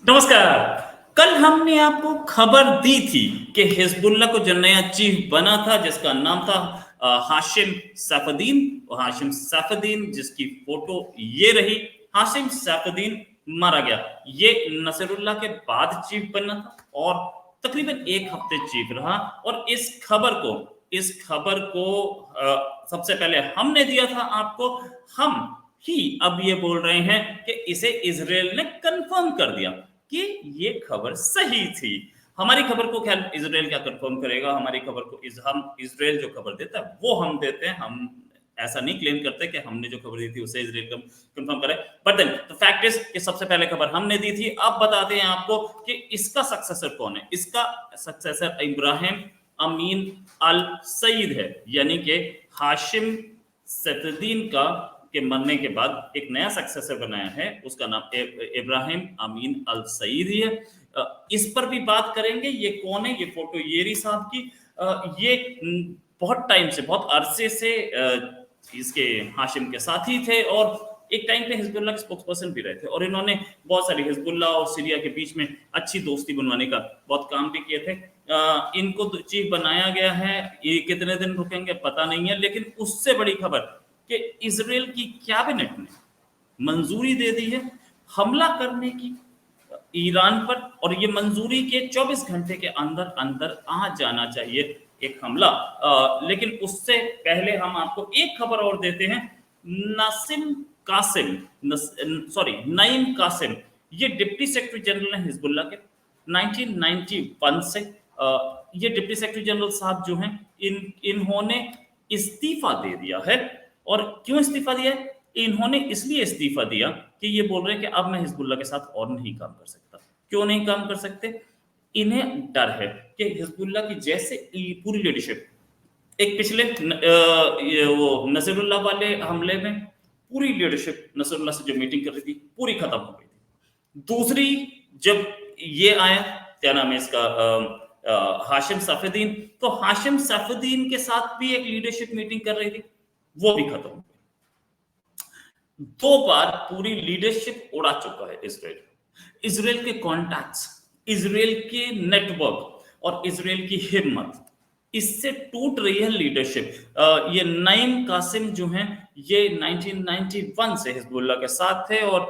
नमस्कार। कल हमने आपको खबर दी थी कि हिजबुल्लाह को जो नया चीफ बना था जिसका नाम था हाशिम सैफुद्दीन। और हाशिम सैफुद्दीन जिसकी फोटो ये रही। हाशिम सैफुद्दीन मारा गया। ये नसरुल्लाह के बाद चीफ बना था और तकरीबन एक हफ्ते चीफ रहा। और इस खबर को सबसे पहले हमने दिया था आपको। हम ही अब ये बोल रहे हैं कि इसे इजराइल ने कंफर्म कर दिया कि ये खबर सही थी। हमारी खबर को खैर इजराइल क्या कंफर्म करेगा। हमारी खबर को हम इजराइल जो खबर देता है वो हम देते हैं। हम ऐसा नहीं क्लेम करते कि हमने जो खबर दी थी उसे इजराइल कंफर्म करे। But then the fact is कि सबसे पहले खबर हमने दी थी। अब बताते हैं आपको कि इसका सक्सेसर कौन है। इसका सक्सेसर इब्राहिम अमीन अल सईद है, यानी कि हाशिम सैफुद्दीन का के मरने के बाद एक नया सक्सेसर बनाया है। उसका नाम इब्राहिम अमीन अल सईद ही है। इस पर भी बात करेंगे। ये कौन है? ये फोटो येरी साहब की। ये बहुत टाइम से, बहुत अरसे से इसके हाशिम के साथी थे और एक टाइम पे हिजबुल्लाह के स्पोक्स पर्सन भी रहे थे। और इन्होंने बहुत सारी हिजबुल्लाह और सीरिया के बीच में अच्छी दोस्ती बनवाने का बहुत काम भी किए थे। इनको तो चीफ बनाया गया है। ये कितने दिन रुकेंगे पता नहीं है, लेकिन उससे बड़ी खबर कि इजराइल की कैबिनेट ने मंजूरी दे दी है हमला करने की ईरान पर। और ये मंजूरी के 24 घंटे के अंदर अंदर आ जाना चाहिए एक हमला। लेकिन उससे पहले हम आपको एक खबर और देते हैं। नासिम कासिम सॉरी नईम कासिम, ये डिप्टी सेक्रेटरी जनरल है हिजबुल्लाह के 1991 से। ये डिप्टी सेक्रेटरी जनरल साहब जो हैं इन्होंने इस्तीफा दे दिया है। और क्यों इस्तीफा दिया है? इन्होंने इसलिए इस्तीफा दिया कि ये बोल रहे हैं कि अब मैं हिजबुल्लाह के साथ और नहीं काम कर सकता। क्यों नहीं काम कर सकते? इन्हें डर है कि हिजबुल्लाह की जैसे पूरी लीडरशिप एक पिछले ये वो नसरुल्लाह वाले हमले में पूरी लीडरशिप नसरुल्लाह से जो मीटिंग कर रही थी पूरी खत्म हो गई थी। दूसरी, जब ये आया, क्या नाम है इसका, हाशिम सैफुद्दीन, तो हाशिम सैफुद्दीन के साथ भी एक लीडरशिप मीटिंग कर रही थी, वो भी खत्म हो गई। दो बार पूरी लीडरशिप उड़ा चुका है इसराइल। इसराइल के कॉन्टैक्ट्स, इसराइल के नेटवर्क और इसराइल की हिम्मत, इससे टूट रही है लीडरशिप। ये नईम कासिम जो हैं ये 1991 से हिजबुल्लाह के साथ थे। और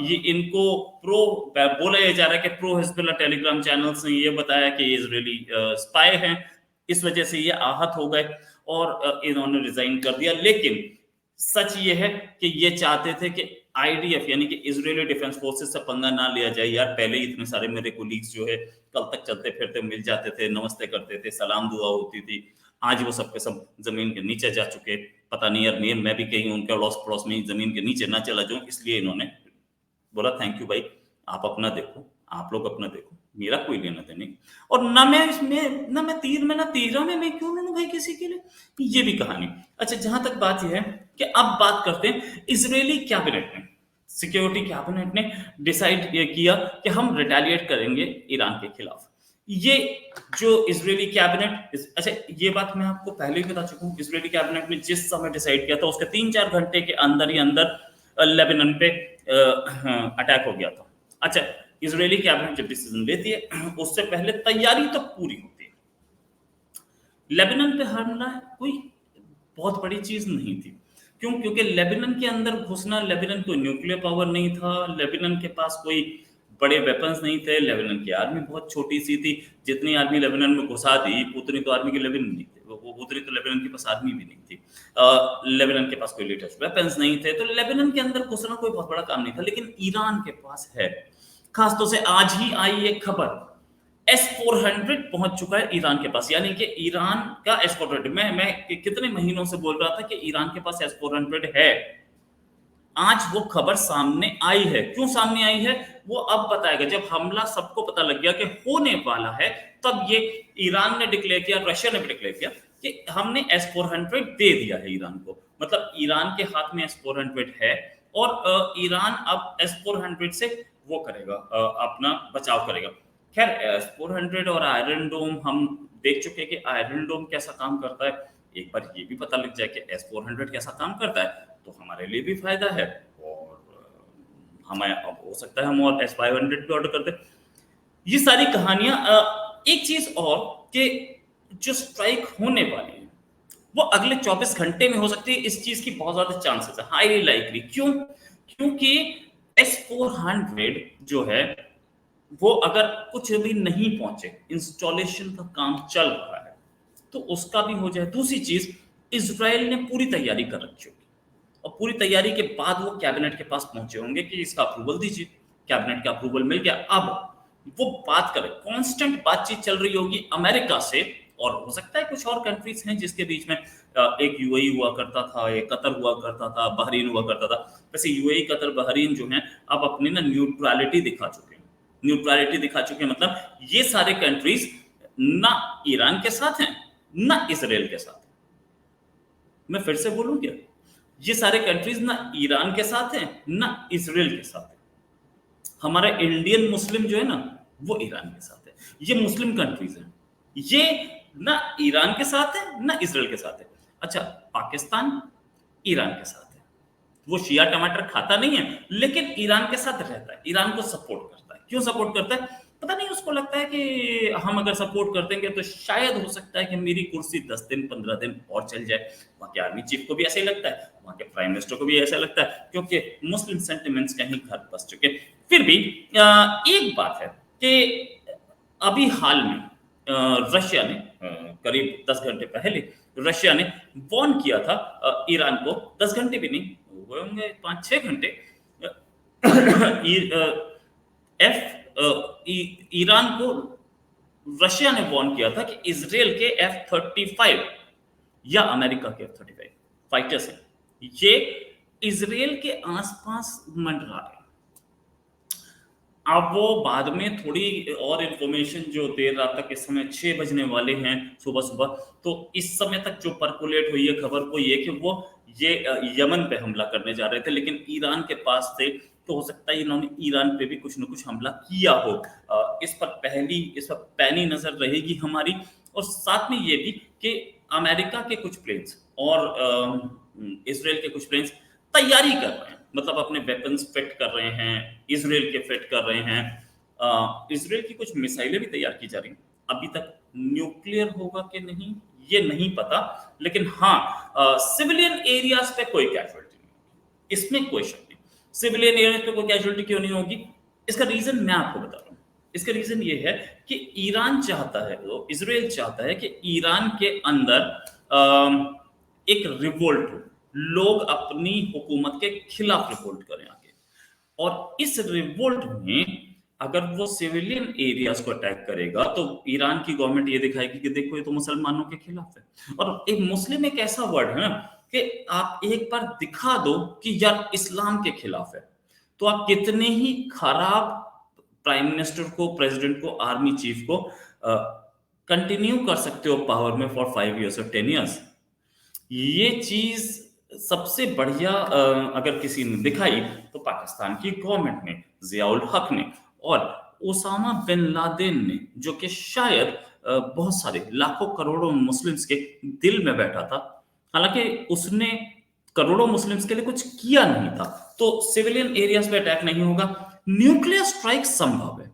ये इनको प्रो बोला जा रहा है कि प्रो हिजबुल्लाह टेलीग्राम चैनल्स ने ये बताया कि ये इजरायली स्पाई हैं। इस वजह से ये आहत हो गए और इन्होंने रिजाइन कर दिया। लेकिन सच ये है कि ये चाहते थे कि आईडीएफ यानी कि इजरायली डिफेंस फोर्सेस से पंगा ना लिया जाए। यार पहले ही इतने सारे मेरे कोलीग्स जो है कल तक चलते फिरते मिल जाते थे, नमस्ते करते थे, सलाम दुआ होती थी। आज वो सब के सब जमीन के नीचे जा चुके। पता नहीं यार मैं भी कहीं उनके अड़ोस पड़ोस में जमीन के नीचे ना चला जाऊं। इसलिए इन्होंने बोला थैंक यू भाई, आप अपना देखो, आप लोग अपना देखो, मेरा कोई लेना देना नहीं। और ना मैं इसमें ना मैं तीर में ना तीरा में मैं क्यों लड़ूं भाई किसी के लिए। ये भी कहानी। अच्छा, जहां तक बात यह है कि अब बात करते हैं इजरायली कैबिनेट ने, सिक्योरिटी कैबिनेट ने डिसाइड ये किया कि हम रिटेलिएट करेंगे ईरान के खिलाफ। ये जो इजरायली कैबिनेट अच्छा, ये बात मैं आपको पहले ही बता चुका हूँ। इजरायली कैबिनेट ने जिस समय डिसाइड किया था उसके 3-4 घंटे के अंदर ही अंदर लेबनान पे अटैक हो गया था। अच्छा, इजरायली कैबिनेट जब डिसीजन लेती है उससे पहले तैयारी तो पूरी होती है। लेबनान पे हमला कोई बहुत बड़ी चीज नहीं थी। क्यों? क्योंकि लेबनान के अंदर घुसना, लेबनान कोई न्यूक्लियर पावर नहीं था, लेबनान के पास कोई बड़े वेपन्स नहीं थे, लेबनान की आर्मी बहुत छोटी सी थी। जितनी आर्मी लेबनान में घुसा दी उतनी तो आर्मी की लेबनान नहीं थी, वो उतनी तो लेबनान के पास आर्मी भी नहीं थी। लेबनान के पास कोई लेटेस्ट वेपन्स नहीं थे, तो लेबनान के अंदर घुसना कोई बहुत बड़ा काम नहीं था। लेकिन ईरान के पास है। खासतौर से आज ही आई एक खबर, S-400 पहुंच चुका है ईरान के पास। यानी कि ईरान का S-400, मैं कितने महीनों से बोल रहा था कि ईरान के पास S-400 है। आज वो खबर सामने आई है। क्यों सामने आई है वो अब बताएगा। जब हमला सबको पता लग गया कि होने वाला है, तब ये ईरान ने डिक्लेयर किया, रशिया ने भी डिक्लेयर किया कि हमने S-400 दे दिया है ईरान को। मतलब ईरान के हाथ में S-400 है और ईरान अब S-400 से वो करेगा, अपना बचाव करेगा। खैर, S-400 और आयरन डोम हम देख चुके हैं कि आयरन डोम कैसा काम करता है। एक बार ये भी पता लग जाए कि S-400 कैसा काम करता है तो हमारे लिए भी फायदा है। और हमें अब हो सकता है हम और S-500 भी ऑर्डर कर दें। ये सारी कहानियां एक चीज और कि जो स्ट्राइक होने वाली है वो अगले 24 घंटे में हो सकती है, इस चीज की बहुत ज्यादा चांसेस है, हाईली लाइकली। क्यों? क्योंकि S-400 जो है वो अगर कुछ भी नहीं पहुंचे, इंस्टॉलेशन का काम चल रहा है, तो उसका भी हो जाए। दूसरी चीज, इजराइल ने पूरी तैयारी कर रखी होगी और पूरी तैयारी के बाद वो कैबिनेट के पास पहुंचे होंगे कि इसका अप्रूवल दीजिए। कैबिनेट का अप्रूवल मिल गया, अब वो बात करें, कांस्टेंट बातचीत चल रही होगी अमेरिका से, और हो सकता है कुछ और कंट्रीज हैं जिसके बीच में एक यूएई हुआ करता था, एक कतर हुआ करता था, बहरीन हुआ करता था। वैसे यूएई, कतर, बहरीन जो हैं अब अपनी ना न्यूट्रलिटी दिखा चुके हैं। न्यूट्रलिटी दिखा चुके हैं मतलब ये सारे कंट्रीज ना ईरान के साथ हैं ना इसराइल के साथ हैं। मैं फिर से बोलूं क्या? ये सारे कंट्रीज ना ईरान के साथ हैं ना इसराइल के साथ हैं। हमारा इंडियन मुस्लिम जो है ना वो ईरान के साथ है। ये मुस्लिम कंट्रीज हैं, ये ना ईरान के साथ है ना इसराइल के साथ है। अच्छा, पाकिस्तान ईरान के साथ है, वो शिया टमाटर खाता नहीं है लेकिन ईरान के साथ रहता है, ईरान को सपोर्ट करता है। क्यों सपोर्ट करता है? पता नहीं, उसको लगता है कि हम अगर सपोर्ट कर देंगे तो शायद हो सकता है कि मेरी कुर्सी 10 दिन 15 दिन और चल जाए। वहां के आर्मी चीफ को भी ऐसा ही लगता है, वहां के प्राइम मिनिस्टर को भी ऐसा लगता है, क्योंकि मुस्लिम सेंटिमेंट्स कहीं घर बस चुके। फिर भी एक बात है कि अभी हाल में रशिया ने करीब 10 घंटे पहले रशिया ने वार्न किया था ईरान को, 10 घंटे भी नहीं हुए होंगे, 5-6 घंटे। ईरान को रशिया ने वार्न किया था कि इसराइल के F-35 या अमेरिका के F-35 फाइटर्स हैं, ये इसराइल के आसपास मंडरा रहे हैं। अब वो बाद में थोड़ी और इंफॉर्मेशन जो देर रात तक, इस समय 6 बजने वाले हैं सुबह सुबह, तो इस समय तक जो पर्कुलेट हुई है खबर वो ये कि वो ये यमन पे हमला करने जा रहे थे, लेकिन ईरान के पास थे, तो हो सकता है इन्होंने ईरान पे भी कुछ न कुछ हमला किया हो। इस पर पैनी नजर रहेगी हमारी। और साथ में ये भी कि अमेरिका के कुछ प्लेन्स और इसराइल के कुछ प्लेन्स तैयारी कर रहे हैं, मतलब अपने वेपन्स फिट कर रहे हैं, इसराइल के फिट कर रहे हैं। इसराइल की कुछ मिसाइलें भी तैयार की जा रही हैं। अभी तक न्यूक्लियर होगा कि नहीं ये नहीं पता, लेकिन हाँ, सिविलियन एरियाज पे कोई कैजुअलिटी नहीं होगी, इसमें कोई शक नहीं। सिविलियन एरियाज पे कोई कैजुअलिटी क्यों नहीं होगी? इसका रीजन मैं आपको बता रहा हूँ। इसका रीजन ये है कि ईरान चाहता है, इसराइल चाहता है कि ईरान के अंदर एक रिवोल्ट हो, लोग अपनी हुकूमत के खिलाफ रिवोल्ट करें आगे। और इस रिवोल्ट में अगर वो सिविलियन एरियाज को अटैक करेगा तो ईरान की गवर्नमेंट ये दिखाएगी कि देखो ये तो मुसलमानों के खिलाफ है। और एक मुस्लिम एक ऐसा वर्ड है ना कि आप एक बार दिखा दो कि यार इस्लाम के खिलाफ है, तो आप कितने ही खराब प्राइम मिनिस्टर को, प्रेसिडेंट को, आर्मी चीफ को कंटिन्यू कर सकते हो पावर में फॉर 5 years और 10 years। ये चीज सबसे बढ़िया अगर किसी ने दिखाई तो पाकिस्तान की गवर्नमेंट ने, जियाउल हक ने और ओसामा बिन लादेन ने, जो कि शायद बहुत सारे लाखों करोड़ों मुस्लिम्स के दिल में बैठा था। हालांकि उसने करोड़ों मुस्लिम्स के लिए कुछ किया नहीं था, तो सिविलियन एरियाज पे अटैक नहीं होगा। न्यूक्लियर स्ट्राइक संभव है,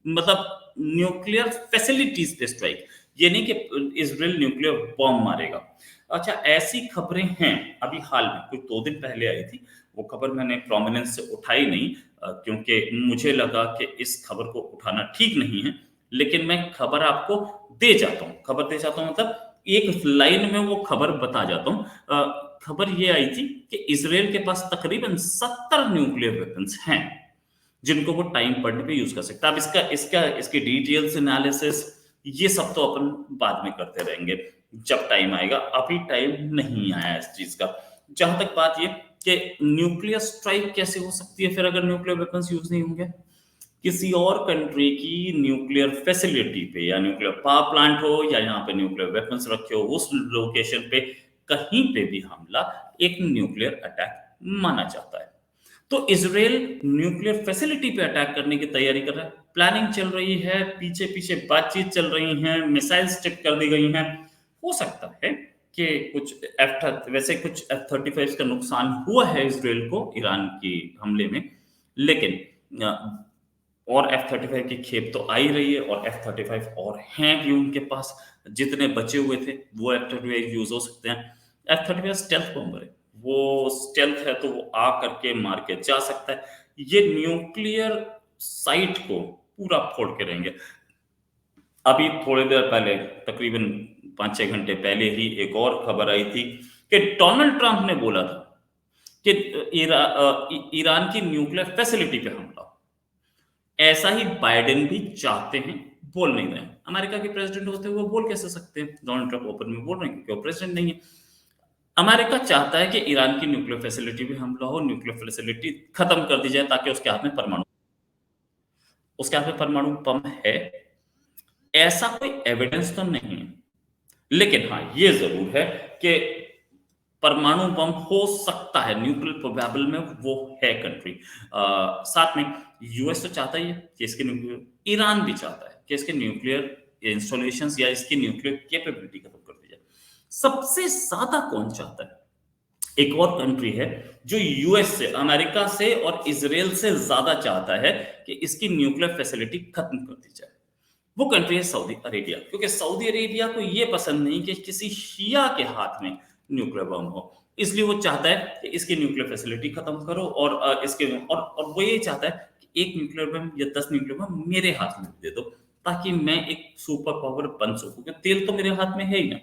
मतलब न्यूक्लियर फैसिलिटीज पे स्ट्राइक, ये नहीं कि इजराइल न्यूक्लियर बॉम्ब मारेगा। अच्छा, ऐसी खबरें हैं अभी हाल में, कुछ 2 दिन पहले आई थी, वो खबर मैंने प्रोमिनेंस से उठाई नहीं क्योंकि मुझे लगा कि इस खबर को उठाना ठीक नहीं है, लेकिन मैं खबर आपको दे जाता हूँ, खबर दे जाता हूँ मतलब एक लाइन में वो खबर बता जाता हूँ। खबर ये आई थी कि इसराइल के पास तकरीबन 70 न्यूक्लियर वेपन्स हैं जिनको वो टाइम पड़ने पे यूज कर सकता है। अब इसका इसका इसकी डिटेल्स एनालिसिस ये सब तो अपन बाद में करते रहेंगे जब टाइम आएगा, अभी टाइम नहीं आया इस चीज का। जहां तक बात ये कि न्यूक्लियर स्ट्राइक कैसे हो सकती है फिर अगर न्यूक्लियर वेपन्स यूज नहीं होंगे, किसी और कंट्री की न्यूक्लियर फैसिलिटी पे या न्यूक्लियर पावर प्लांट हो या यहाँ पे न्यूक्लियर वेपन्स रखे हो, उस लोकेशन पे कहीं पे भी हमला एक न्यूक्लियर अटैक माना जाता है। तो इसराइल न्यूक्लियर फैसिलिटी पे अटैक करने की तैयारी कर रहा है, प्लानिंग चल रही है, पीछे पीछे बातचीत चल रही है, मिसाइल्स टिप कर दी गई हैं। हो सकता है कि कुछ F-35 का नुकसान हुआ है इसराइल को ईरान की हमले में, लेकिन और F-35 की खेप तो आ ही रही है और F-35 और हैं भी उनके पास, जितने बचे हुए थे वो F-35 यूज़ हो सकते हैं। F-35 स्टेल्थ बॉम्बर है, वो स्टेल्थ है तो वो आ करके मार के जा सकता है। ये न्यूक्लियर साइट को पूरा फोड़ के रहेंगे। अभी थोड़ी देर पहले, तकरीबन 5-6 घंटे पहले ही एक और खबर आई थी कि डोनाल्ड ट्रंप ने बोला था कि ईरान की न्यूक्लियर फैसिलिटी पे हमला हो। ऐसा ही बाइडेन भी चाहते हैं, बोल नहीं रहे हैं। अमेरिका के प्रेसिडेंट होते हुए वो बोल कैसे सकते हैं? डोनाल्ड ट्रंप ओपन में बोल रहे हैं क्योंकि वो प्रेसिडेंट नहीं है। अमेरिका चाहता है कि ईरान की न्यूक्लियर फैसिलिटी पे हमला हो, न्यूक्लियर फैसिलिटी खत्म कर दी जाए ताकि उसके हाथ में परमाणु बम है। ऐसा कोई एविडेंस तो नहीं है, लेकिन हाँ, ये ज़रूर है कि परमाणु बम हो सकता है, न्यूक्लियर प्रोबेबल में वो है कंट्री। साथ में यूएस तो चाहता ही है कि इसके न्यूक्लियर, ईरान भी चाहता है कि इसके न्यूक्लियर इंस्टॉलेशंस या इसकी न्यूक्लियर कैपेबिलिटी खत्म कर दी जाए। सबसे ज्यादा कौन चाहता है? एक और कंट्री है जो यूएस से, अमेरिका से और इसराइल से ज्यादा चाहता है कि इसकी न्यूक्लियर फैसिलिटी खत्म कर दी जाए। वो कंट्री है सऊदी अरेबिया, क्योंकि सऊदी अरेबिया को ये पसंद नहीं कि किसी शिया के हाथ में न्यूक्लियर बम हो। इसलिए वो चाहता है कि इसकी न्यूक्लियर फैसिलिटी खत्म करो और इसके और वो ये चाहता है कि एक न्यूक्लियर बम या 10 न्यूक्लियर बम मेरे हाथ में दे दो, ताकि मैं एक सुपर पावर बन सकूं, क्योंकि तेल तो मेरे हाथ में है ही ना।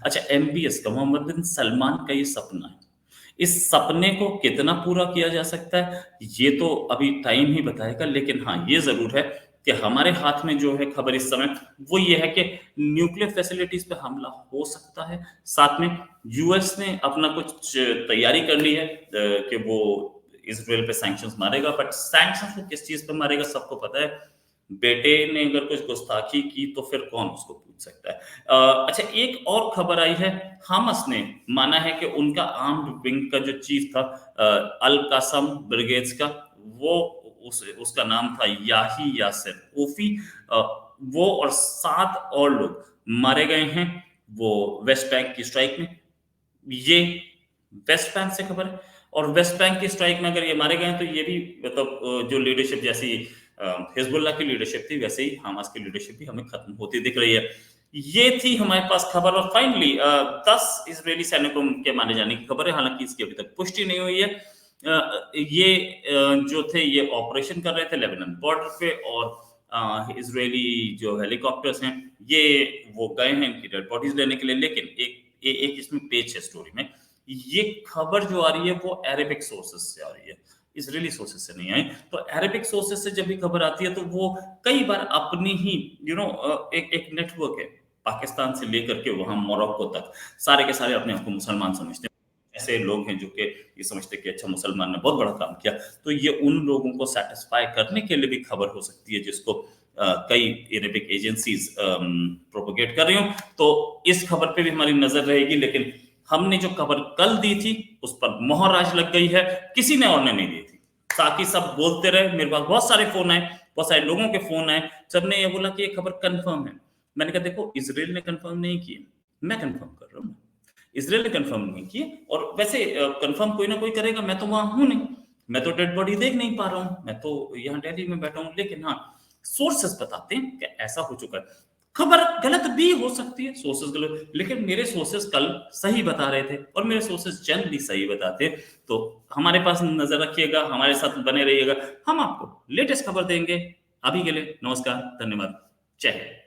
अच्छा, एमबीएस का, मोहम्मद बिन सलमान का ये सपना है। इस सपने को कितना पूरा किया जा सकता है, ये तो अभी टाइम ही बताएगा। लेकिन हाँ, ये ज़रूर है कि हमारे हाथ में जो है खबर इस समय, वो ये है कि न्यूक्लियर फैसिलिटीज़ पे हमला हो सकता है। साथ में यूएस ने अपना कुछ तैयारी कर ली है कि वो इज़राइल पे सैंक्शंस मारेगा, बट सैंक्शंस वो किस चीज़ पे मारेगा सबको पता है। बेटे ने अगर कुछ गुस्ताखी की तो फिर कौन उसको पूछ सकता है। अच्छा, एक और खबर आई है, हमास ने माना है कि उनका आर्म्ड विंग का जो चीफ था, अल कासम ब्रिगेड्स का, वो उसका नाम था याही यासिर ओफी। अ, वो और 7 और लोग मारे गए हैं वो वेस्ट बैंक की स्ट्राइक में। ये वेस्ट बैंक से खबर है, और वेस्ट बैंक की स्ट्राइक में अगर ये मारे गए हैं तो ये भी मतलब जो लीडरशिप जैसी हिजबुल्लाह की लीडरशिप थी, वैसे ही हमास की लीडरशिप भी हमें खत्म होती दिख रही है। ये थी हमारे पास खबर। और फाइनली 10 इजरायली सैनिकों के मारे जाने की खबर है, हालांकि इसकी अभी तक पुष्टि नहीं हुई है। ये जो थे ये ऑपरेशन कर रहे थे लेबनान बॉर्डर पे, और इजरायली जो हेलीकॉप्टर्स हैं ये वो गए हैं इनकी डेड बॉडीज लेने के लिए। लेकिन एक इसमें पेच है स्टोरी में। ये खबर जो आ रही है वो अरेबिक सोर्सेस से आ रही है, इजरायली सोर्सेस से नहीं आई। तो अरेबिक सोर्सेस से जब भी खबर आती है तो वो कई बार अपनी ही एक नेटवर्क है, पाकिस्तान से लेकर के वहां मोरक्को तक, सारे के सारे अपने आप को मुसलमान समझते हैं। ऐसे लोग हैं जो कि ये समझते हैं कि अच्छा, मुसलमान ने बहुत बड़ा काम किया, तो ये उन लोगों को सेटिस्फाई करने के लिए भी खबर हो सकती है, जिसको कई अरेबिक एजेंसीज प्रोपोगेट कर रही हूँ। तो इस खबर पे भी हमारी नजर रहेगी। लेकिन हमने जो खबर कल दी थी उस पर मोहर आज लग गई है, किसी ने और ने नहीं दी थी। ताकि सब बोलते रहे, मेरे पास बहुत सारे फोन आए, बहुत सारे लोगों के फोन आए, सबने ये बोला कि ये खबर कंफर्म है। मैंने कहा देखो, इसराइल ने कंफर्म नहीं की, मैं कंफर्म कर रहा हूँ। इसराइल ने कंफर्म नहीं की, और वैसे कंफर्म कोई ना कोई करेगा, मैं तो वहां हूं नहीं, मैं तो डेड बॉडी देख नहीं पा रहा हूँ, मैं तो यहाँ दिल्ली में बैठा हूँ। लेकिन हाँ, सोर्सेस बताते हैं कि ऐसा हो चुका है। खबर गलत भी हो सकती है, सोर्सेस गलत, लेकिन मेरे सोर्सेस कल सही बता रहे थे, और मेरे सोर्सेस जनरली सही बताते। तो हमारे पास नजर रखिएगा, हमारे साथ बने रहिएगा, हम आपको लेटेस्ट खबर देंगे। अभी के लिए नमस्कार, धन्यवाद, जय हिंद।